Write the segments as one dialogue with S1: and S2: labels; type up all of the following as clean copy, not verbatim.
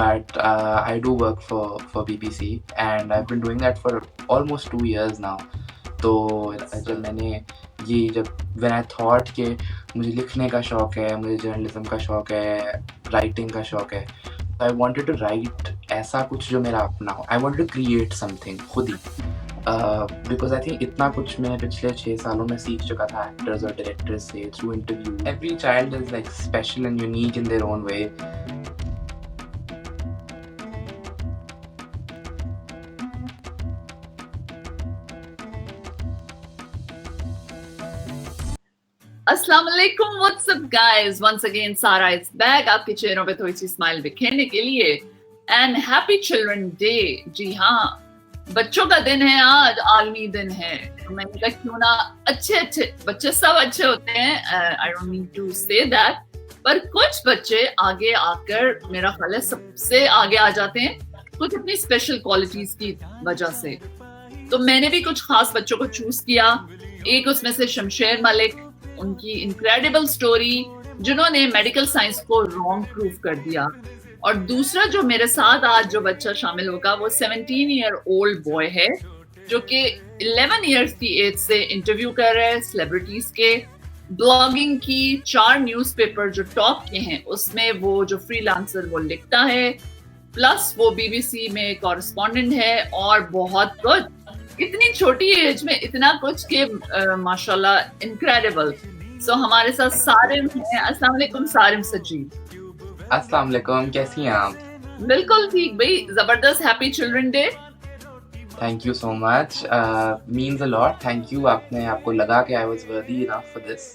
S1: but I do work for BBC and I've been doing that for almost 2 years now. तो जब मैंने जब when I thought कि मुझे लिखने का शौक है, मुझे जर्नलिज्म का शौक है, राइटिंग का शौक है, I wanted to write ऐसा कुछ जो मेरा अपना हो. I wanted to create something खुद ही. Because I think इतना कुछ मैं पिछले 6 सालों में सीख चुका था एक्टर्स और डायरेक्टर्स से through interview. Every child is like special and unique in their own way.
S2: अस्सलाम वालेकुम, what's up guys, once again Sara is back आपके चेहरों पे थोड़ी सी स्माइल बिखेरने के लिए. And happy children day. जी हाँ, बच्चों का दिन है आज, आलमी दिन है. तो मैंने कहा क्यों ना अच्छे बच्चे सब अच्छे होते हैं, I don't mean to say that, पर कुछ बच्चे आगे आकर मेरा ख्याल है सबसे आगे आ जाते हैं कुछ अपनी स्पेशल क्वालिटीज की वजह से. तो मैंने भी कुछ खास बच्चों को चूज किया. एक उसमें से शमशेर मलिक, उनकी इनक्रेडिबल स्टोरी जिन्होंने मेडिकल साइंस को रॉन्ग प्रूव कर दिया. और दूसरा जो मेरे साथ आज जो बच्चा शामिल होगा वो 17 ईयर ओल्ड बॉय है जो कि 11 इयर्स की एज से इंटरव्यू कर रहे हैं सेलिब्रिटीज के. ब्लॉगिंग की 4 न्यूज़पेपर जो टॉप के हैं उसमें वो जो फ्रीलांसर वो लिखता है, प्लस वो BBC में कॉरेस्पॉन्डेंट है और बहुत कुछ. इतनी छोटी एज में इतना कुछ के माशाल्लाह इनक्रेडिबल. सो हमारे साथ सारिम है. अस्सलाम वालेकुम सारिम. सजील.
S1: अस्सलाम वालेकुम, कैसी हैं आप?
S2: बिल्कुल ठीक भाई, जबरदस्त. Happy children day.
S1: Thank you so much, means a lot. Thank you. आपको लगा कि I was worthy enough for this.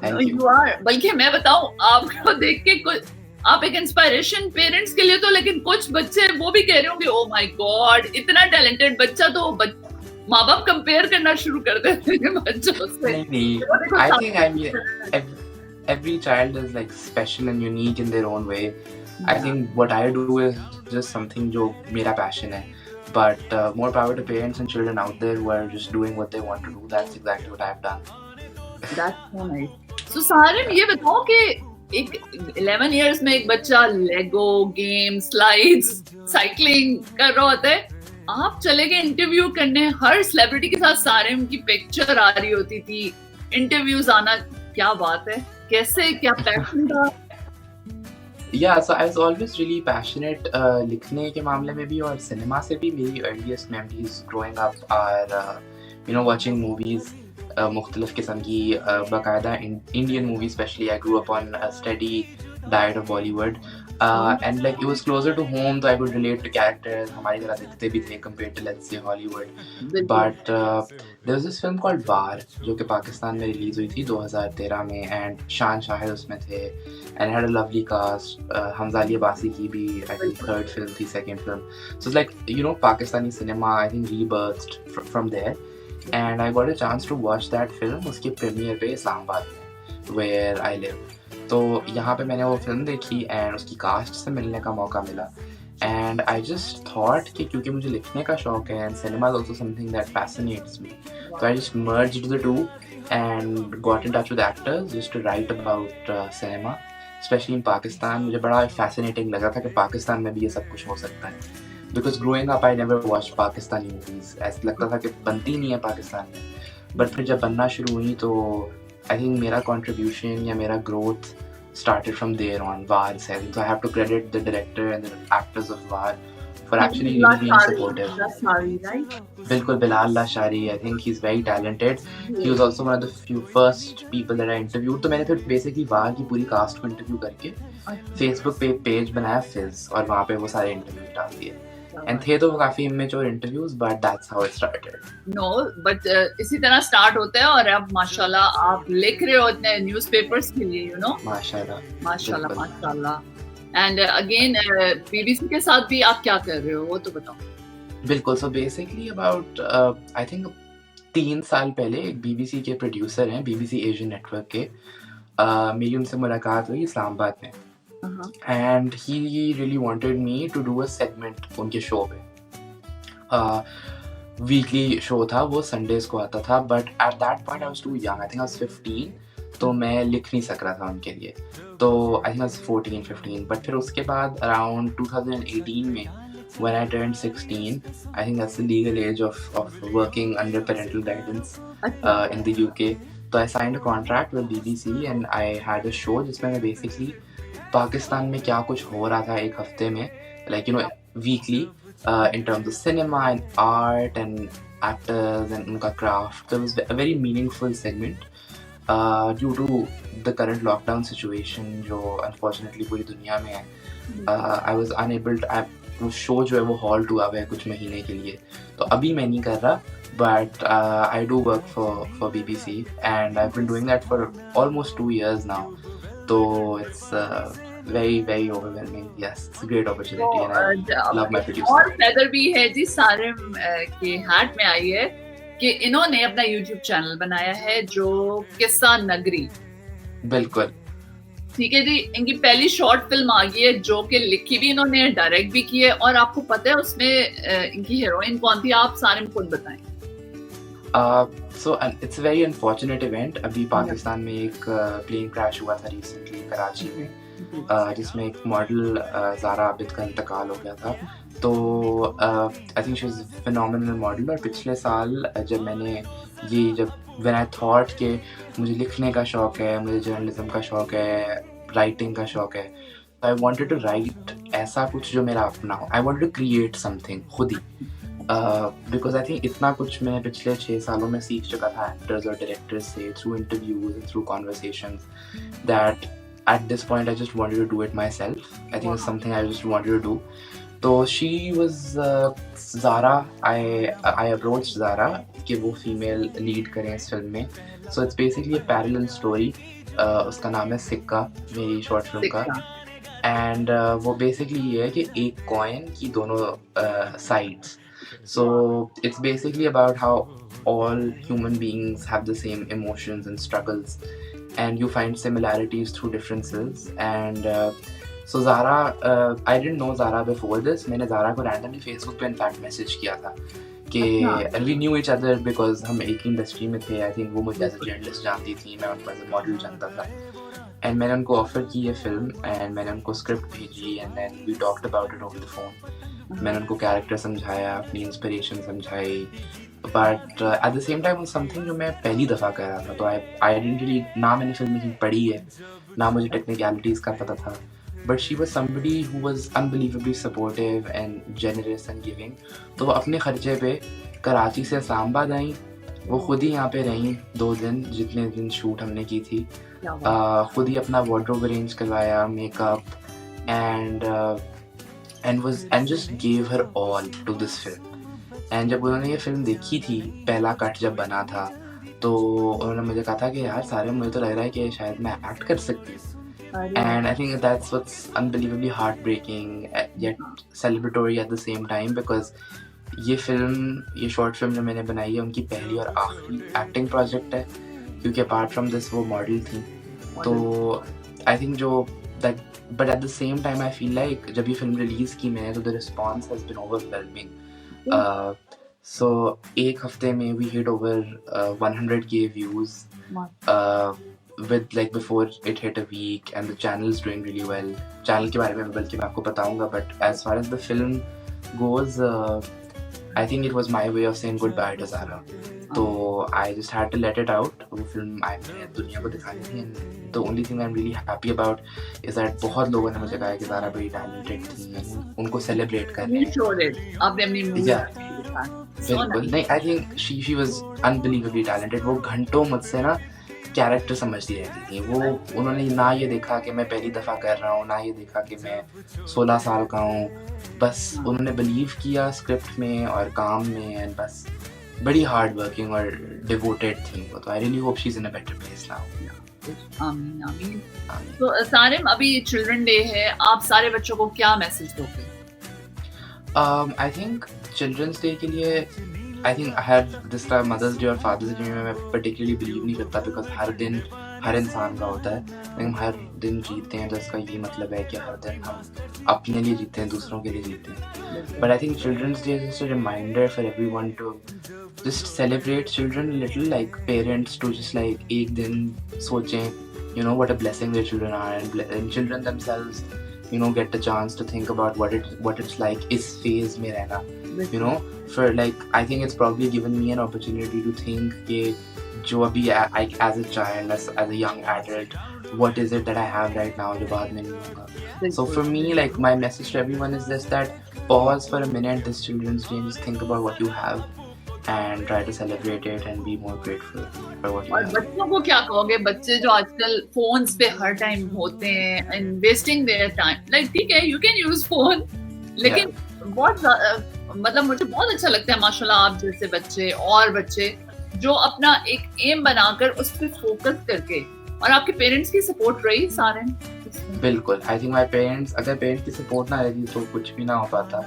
S1: Thank you.
S2: You are. बल्कि मैं बताऊं आपको देख के कुछ आप एक इंस्पायरेशन पेरेंट्स के लिए, तो लेकिन कुछ बच्चे वो भी कह रहे होंगे ओ माय गॉड इतना टैलेंटेड बच्चा. तो माँ बाप कंपेयर करना शुरू कर देते हैं बच्चों से.
S1: नहीं, I think every child is like special and unique in their own way. I think what I do is just something जो मेरा passion है. But more power to parents and children out there who are just doing what they want to do. That's exactly what I've done.
S2: That's so nice. So Sarim ये बताओ कि एक 11 years में एक बच्चा लेगो गेम, स्लाइड्स, साइकिलिंग कर रहा होता है. आप चले गए इंटरव्यू करने. हर सेलिब्रिटी के साथ सारिम की पिक्चर आ रही होती थी. इंटरव्यूज आना, क्या बात है, कैसे, क्या पैशन था?
S1: Yeah, so I was always really passionate लिखने के मामले में भी और सिनेमा से भी. मेरी earliest memories growing up are watching movies, मुख्तलिफ किस्म की बाकायदा Indian movies especially. I grew up on a steady diet of Bollywood. And like it was closer to home, so I could relate to characters. हमारी तरह दिखते भी थे compared to let's say Hollywood. But there was this film called वार जो कि पाकिस्तान में release हुई थी 2013 में, and शान शाहिद उसमें थे and had a lovely cast. Hamza Ali Abbasi की भी I think third film थी, second film. So it's like Pakistani cinema I think rebirthed from there, and I got a chance to watch that film उसके premiere पे इस्लामाबाद में where I live. तो यहाँ पे मैंने वो फिल्म देखी एंड उसकी कास्ट से मिलने का मौका मिला. एंड आई जस्ट थॉट कि क्योंकि मुझे लिखने का शौक है and cinema is also something that fascinates me, तो I just merged the two and got in touch with actors just to write about cinema specially in Pakistan. मुझे बड़ा फैसिनेटिंग लगा था कि पाकिस्तान में भी ये सब कुछ हो सकता है. Because growing up I never watch Pakistani movies. ऐसा लगता था कि बनती नहीं है पाकिस्तान में, बट फिर जब बनना शुरू हुई तो I think मेरा contribution या मेरा growth started from there on. वार से, so I have to credit the director and the actors of war for actually really being supportive. बिल्कुल, Bilal Lashari. I think he's very talented. He was also one of the few first people that I interviewed. तो मैंने फिर basically वार की पूरी cast को interview करके Facebook पे page बनाया फिज और वहाँ पे वो सारे interviews डाल दिए. And थे तो वो काफी immature interviews, but that's how it started.
S2: No, but इसी तरह start होता है और अब माशाल्लाह आप लिख रहे हो इतने न्यूज़पेपर्स के लिए, माशाल्लाह. And again BBC के साथ भी आप क्या कर रहे हो वो तो बताओ.
S1: बिल्कुल. So basically about I think 3 साल पहले एक BBC के प्रोड्यूसर हैं, BBC एशियन नेटवर्क के, मेरी उनसे मुलाकात हुई इस्लामाबाद में. And he really wanted me to do a segment उनके शो पे. वीकली शो था वो, संडेज को आता था, but at that point I was too young. I think I was 15, तो मैं लिख नहीं सक रहा था उनके लिए. तो आई थिंक 14-15, बट फिर उसके बाद अराउंड 2018 में when I turned 16, I think that's the legal age of working under parental guidance in the UK. So I signed a contract with BBC and I had a show जिसमें मैं basically Pakistan में क्या कुछ हो रहा था एक हफ्ते में, like you know weekly, in terms of cinema and art and actors and उनका craft. So it was a very meaningful segment. Due to the current lockdown situation जो unfortunately पूरी दुनिया में है, I was unable to, वो show जो है वो हॉल्ट हुआ है कुछ महीने के लिए, तो अभी मैं नहीं कर रहा, but I do work for BBC and I've been doing that for almost 2 years now. So it's very very overwhelming. Yes, it's a great opportunity and I love my producer.
S2: और feather भी है जी सारिम के हाथ में आई है कि इन्होंने अपना YouTube चैनल बनाया है जो किस्सा नगरी.
S1: बिल्कुल
S2: ठीक है जी. इनकी पहली शॉर्ट फिल्म आ गई है जो कि लिखी भी इन्होंने, डायरेक्ट भी की है, और आपको पता है उसमें इनकी हीरोइन कौन थी? आप सारिम खुद बताएं.
S1: So it's a very unfortunate event. अभी पाकिस्तान में एक प्लेन क्रैश हुआ था रिसेंटली कराची में, जिसमें एक मॉडल ज़ारा आबिद का इंतकाल हो गया था. तो I think she was a phenomenal model. और पिछले साल जब मैंने जब व्हेन आई थॉट कि मुझे लिखने का शौक़ है, मुझे जर्नलिज्म का शौक़ है, राइटिंग का शौक़ है, आई वांटेड टू राइट ऐसा कुछ जो मेरा अपना हो. I wanted to create something खुद ही, बिकॉज आई थिंक इतना कुछ मैं पिछले 6 सालों में सीख चुका था एक्टर्स और डायरेक्टर्स से, through interviews and through conversations, that at this point I just wanted to do it myself. I think it's something I just wanted to do. So she was Zara. I approached Zara कि वो female lead करें इस film में. So it's basically a parallel story. उसका नाम है सिक्का, मेरी शॉर्ट फिल्म का. And वो basically ये है कि एक कॉइन की दोनों sides. So it's basically about how all human beings have the same emotions and struggles, and you find similarities through differences. And so Zara, I didn't know Zara before this. मैंने Zara को randomly Facebook पे in fact message किया था कि and we knew each other because हम एक ही industry में थे. I think वो मुझे as a journalist जानती थी, मैं उनको as a model जानता था. And मैंने उनको ऑफर की ये फिल्म, and मैंने उनको स्क्रिप्ट भेजी, and then we talked about it over the phone. मैंने उनको कैरेक्टर समझाया, अपनी इंस्पिरेशन समझाई, but at the same time something जो मैं पहली दफ़ा कर रहा था. तो आई डिडंट रियली, ना मैंने फिल्म मेकिंग पढ़ी है, ना मुझे टेक्निकलिटीज़ का पता था, but she was somebody who was unbelievably supportive and generous and giving. तो वो अपने खर्चे पे कराची से इस्लामाबाद आई, वो खुद ही यहाँ पे रहीं 2 दिन, जितने दिन शूट हमने की थी. खुद ही अपना वार्डरोब अरेंज करवाया, makeup, and just gave her all to this film. And जब उन्होंने ये फिल्म देखी थी, पहला कट जब बना था, तो उन्होंने मुझे कहा था कि यार सारे, मुझे तो लग रहा है कि शायद मैं एक्ट कर सकती हूँ. And I think that's what's unbelievably heartbreaking yet celebratory at the same time, because ये शॉर्ट फिल्म जो मैंने बनाई है उनकी पहली और आखिरी एक्टिंग प्रोजेक्ट है, क्योंकि अपार्ट फ्रॉम दिस वो मॉडल थी. तो I think but at the same time I feel like जब ये फिल्म रिलीज की मैंने, तो the response has been overwhelming. So एक हफ्ते में we hit over 100K views with like before it hit a week, and the channel is doing really well. Channel के बारे में बल्कि मैं आपको बताऊंगा, but as far as the film goes, I think it was my way of saying goodbye to Zara. तो I just had to let it out. वो film मैंने दुनिया को दिखानी थी, and the only thing I'm really happy about is that बहुत लोगों ने मुझे कहा कि ज़ारा बड़ी talented थी, उनको celebrate कर रहे हैं.
S2: आपने अपनी मूवी
S1: बिल्कुल नहीं, I think she was unbelievably talented. वो घंटों मुझसे ना कैरेक्टर समझती रहती थी. वो उन्होंने ना ये देखा कि मैं पहली दफ़ा कर रहा हूँ, ना ये देखा कि मैं 16 साल का हूँ. बस उन्होंने बिलीव किया स्क्रिप्ट में और काम में, एंड बस बड़ी हार्ड वर्किंग और डिवोटेड थी वो. तो I really hope she is in a better place now.
S2: आमीन. तो सारिम, अभी चिल्ड्रन डे है, आप सारे बच्चों को क्या मैसेज दोगे?
S1: आई थिंक चिल्ड्रंस डे के लिए, आई थिंक हर जिस तरह मदर्स डे और फादर्स डे में मैं पर्टिकुलरली बिलीव नहीं करता, बिकॉज हर दिन हर इंसान का होता है. लेकिन हर दिन जीते हैं तो इसका ये मतलब है कि हर दिन हम अपने लिए जीते हैं, दूसरों के लिए जीते हैं. But I think children's day is a reminder for everyone to just celebrate children a little, like parents to just like एक दिन सोचें what a blessing their children are, and children themselves get the chance to think about what it's like is phase mein rehna. For like, I think it's probably given me an opportunity to think ke jo abhi as a child, as a young adult, what is it that I have right now jo baad mein nahi hoga. So for me, like, my message to everyone is this, that pause for a minute this Children's Day and just think about what you have and try to celebrate it and be more grateful for what you
S2: और
S1: have.
S2: बच्चों को क्या कहोगे, बच्चे जो आजकल phones पे हर time होते हैं and wasting their time, like ठीक है you can use phone, लेकिन बहुत मतलब मुझे बहुत अच्छा लगता है माशाल्लाह आप जैसे बच्चे और बच्चे जो अपना एक एम बनाकर उस पे फोकस करके, और आपके पेरेंट्स की सपोर्ट रही सारे?
S1: बिल्कुल, आई थिंक माय पेरेंट्स, अगर पेरेंट्स की सपोर्ट ना रहती तो कुछ भी ना हो पाता.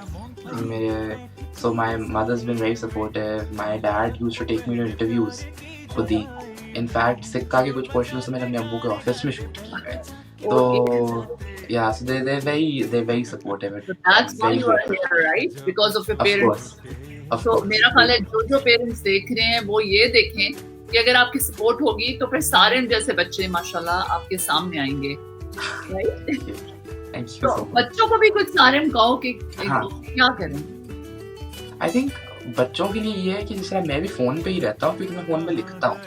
S1: So my mother's been very supportive. My dad used to take me to interviews खुद ही. In fact, सिक्का के कुछ पोर्शंस तो मैंने अपने अब्बू के ऑफिस में शूट किए हैं. तो yeah, so they're very supportive.
S2: So that's why you are here, right? Because of your parents.
S1: Of
S2: तो
S1: course.
S2: मेरा ख्याल है जो पेरेंट्स देख रहे हैं वो ये देखें कि अगर आपकी सपोर्ट होगी तो फिर सारे जैसे बच्चे माशाल्लाह आपके सामने आएंगे, right?
S1: Thank you
S2: तो
S1: so much.
S2: बच्चों को भी कुछ सारे कहो कि
S1: हाँ.
S2: क्या करें.
S1: I think बच्चों के लिए ये है कि जैसे मैं भी फोन पे ही रहता हूँ क्योंकि मैं फोन पे लिखता हूँ.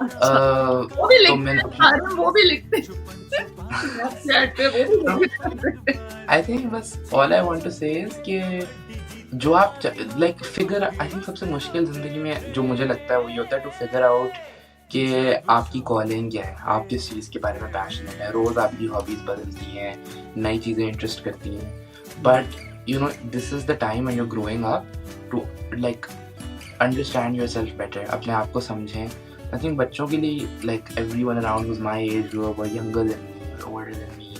S2: वो भी
S1: तो
S2: लिखते हैं, वो भी लिखते हैं. Snapchat पे वो भी लिखते हैं.
S1: I think बस all I want to say is कि जो आप like figure, I think सबसे मुश्किल जिंदगी में जो मुझे लगता है वो ये होता है to figure out कि आपकी कॉलिंग क्या है, आप किस चीज़ के बारे में पैशनेट है. रोज़ आपकी हॉबीज़ बदलती हैं, नई चीज़ें इंटरेस्ट करती हैं, but this is the time when you're growing up to like understand yourself better, अपने आप को समझें. I think बच्चों के लिए, like everyone around who's my age or younger than me or older than me,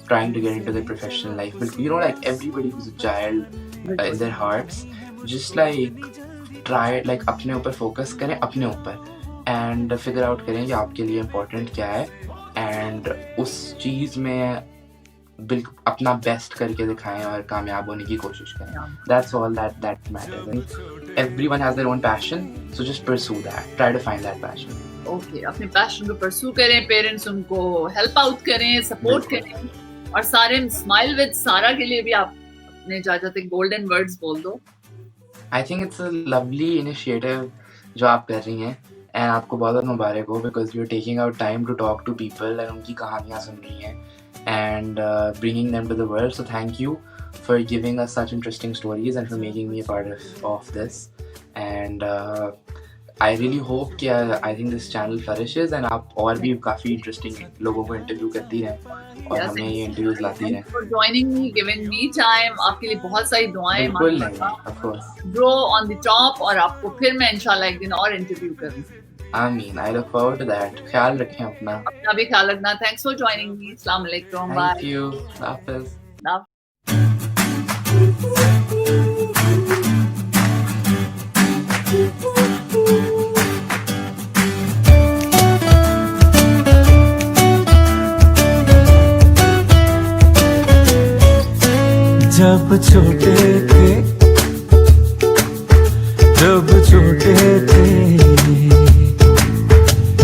S1: trying to get into their professional life, but like everybody who's a child in their hearts, just like try like अपने ऊपर focus करें, अपने ऊपर, and figure out करें कि आपके लिए important क्या है, and उस चीज़ में बिल्कुल अपना बेस्ट करके दिखाएं और कामयाब होने की कोशिश करें. That's all that matters. And everyone has their own passion, so just pursue that. Try to find that passion.
S2: Okay, अपने पैशन को परस्यू करें, पेरेंट्स उनको हेल्प आउट करें, सपोर्ट करें, और सारे स्माइल विद सारा के लिए भी आप अपने जाते गोल्डन वर्ड्स बोल दो.
S1: I think it's a lovely initiative जो आप कर रही हैं, and आपको बहुत मुबारक हो because you're taking out time to talk to people and उनकी कहानियाँ सुन रही हैं and bringing them to the world. So thank you for giving us such interesting stories and for making me a part of this. And I really hope कि I think this channel flourishes and आप और भी काफ़ी interesting लोगों को interview करती रहें और हमें ये interviews लाती रहें.
S2: For joining me, giving me time, आपके लिए बहुत सारी दुआएं.
S1: बिल्कुल नहीं, of course.
S2: Grow on the top, और आपको फिर मैं इंशाल्लाह एक दिन और इंटरव्यू करूँ.
S1: Ameen. I look forward to that. ख्याल रखें अपना
S2: भी ख्याल रखना. Thanks for joining me. Assalamu alaikum. Bye.
S1: Thank you. Hafiz.
S3: जब छोटे थे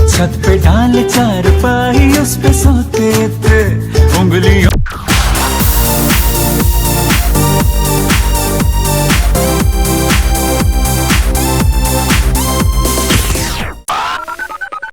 S3: छत पे डाल चार